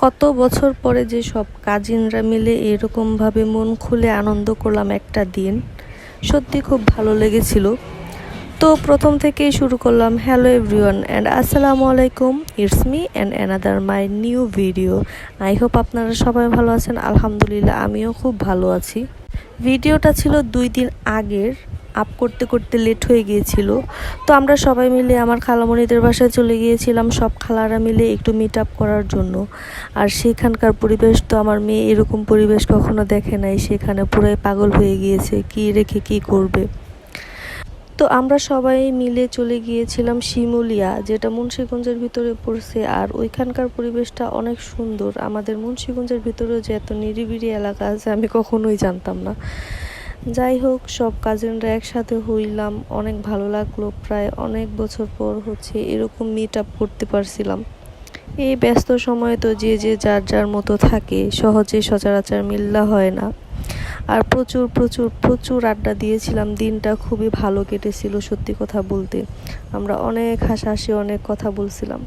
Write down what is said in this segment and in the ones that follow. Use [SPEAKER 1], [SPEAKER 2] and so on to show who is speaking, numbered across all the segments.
[SPEAKER 1] কত বছর পরে যে সব কাজিনরা মিলে এরকমভাবে মন খুলে আনন্দ করলাম একটা দিন, সত্যি খুব ভালো লেগেছিল। তো প্রথম থেকেই শুরু করলাম, হ্যালো এভরিওয়ান অ্যান্ড আসসালামু আলাইকুম, it's me and another my new video. I hope আপনারা সবাই ভালো আছেন। আলহামদুলিল্লাহ আমিও খুব ভালো আছি। ভিডিওটা ছিল 2 দিন আগের, আপ করতে করতে লেট হয়ে গিয়েছিল। তো আমরা সবাই মিলে আমার খালামণিদের বাসায় চলে গিয়েছিলাম, সব খালারা মিলে একটু মিট আপ করার জন্য। আর সেখানকার পরিবেশ তো আমার মেয়ে এরকম পরিবেশ কখনো দেখে নাই, সেখানে পুরাই পাগল হয়ে গিয়েছে, কি রেখে কি করবে। তো আমরা সবাই মিলে চলে গিয়েছিলাম শিমুলিয়া, যেটা মুন্সিগঞ্জের ভিতরে পড়ছে। আর ওইখানকার পরিবেশটা অনেক সুন্দর। আমাদের মুন্সিগঞ্জের ভিতরেও যে এত নিরিবিলি এলাকা আছে আমি কখনোই জানতাম না। যাই হোক, সব কাজিনরা একসাথে হইলাম, অনেক ভালো লাগলো। প্রায় অনেক বছর পর এরকম মিট আপ করতে পারছিলাম। এই ব্যস্ত সময়ে তো যে যে যার যার মতো থাকে, সহজে সচরাচর মিল্লা হয় না। আর প্রচুর প্রচুর প্রচুর আড্ডা দিয়েছিলাম, দিনটা খুবই ভালো কেটেছিল সত্যি কথা বলতে। আমরা অনেক হাসাহাসি অনেক কথা বলছিলাম।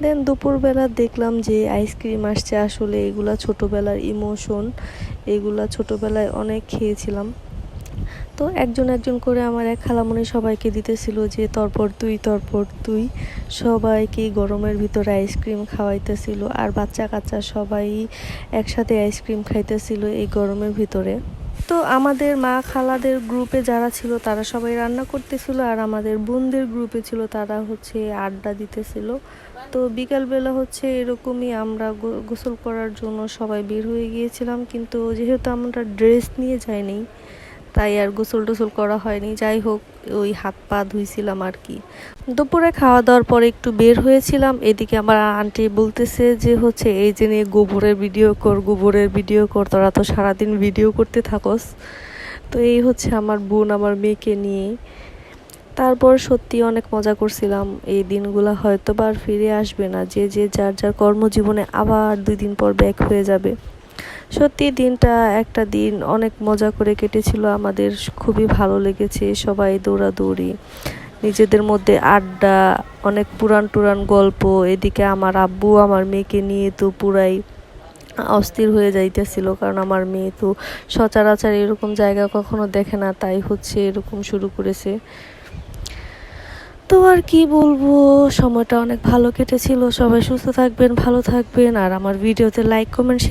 [SPEAKER 1] দেন দুপুরবেলা দেখলাম যে আইসক্রিম আসছে। আসলে এগুলা ছোটোবেলার ইমোশন, এগুলা ছোটোবেলায় অনেক খেয়েছিলাম। তো একজন একজন করে আমার এক খালামণি সবাইকে দিতেছিল যে তরপর তুই। সবাইকে গরমের ভিতরে আইসক্রিম খাওয়াইতেছিল, আর বাচ্চা কাচ্চা সবাই একসাথে আইসক্রিম খাইতেছিল এই গরমের ভিতরে। তো আমাদের মা খালাদের গ্রুপে যারা ছিল তারা সবাই রান্না করতেছিল, আর আমাদের বোনদের গ্রুপে ছিল তারা আড্ডা দিতেছিল। তো বিকালবেলা এরকমই আমরা গোসল করার জন্য সবাই বের হয়ে গিয়েছিলাম, কিন্তু যেহেতু আমরা ড্রেস নিয়ে যাইনি তাই আর গোসল টোসল করা হয়নি। যাই হোক, ওই হাত পা ধুইছিলাম আর কি। দুপুরে খাওয়া দাওয়ার পরে একটু বের হয়েছিলাম। এদিকে আমার আন্টি বলতেছে যে এই যে নিয়ে গোবরের ভিডিও কর, তোরা তো সারাদিন ভিডিও করতে থাকস। তো এই আমার বোন আমার মেয়েকে নিয়ে। তারপর সত্যি অনেক মজা করছিলাম। এই দিনগুলো হয়তো বা আর ফিরে আসবে না, যে যে যার যার কর্মজীবনে আবার 2 দিন পর ব্যাক হয়ে যাবে। সত্যি দিনটা একটা দিন অনেক মজা করে কেটেছিল আমাদের, খুবই ভালো লেগেছে। সবাই দৌড়াদৌড়ি, নিজেদের মধ্যে আড্ডা, অনেক পুরান গল্প। এদিকে আমার আব্বু আমার মেয়েকে নিয়ে তো পুরাই অস্থির হয়ে যাইতেছিল, কারণ আমার মেয়ে তো সচরাচর এরকম জায়গা কখনো দেখে না, তাই এরকম শুরু করেছে। তো আর কি বলবো, সময়টা অনেক ভালো কেটেছিল। সবাই সুস্থ থাকবেন, ভালো থাকবেন, আর আমার ভিডিওতে লাইক কমেন্ট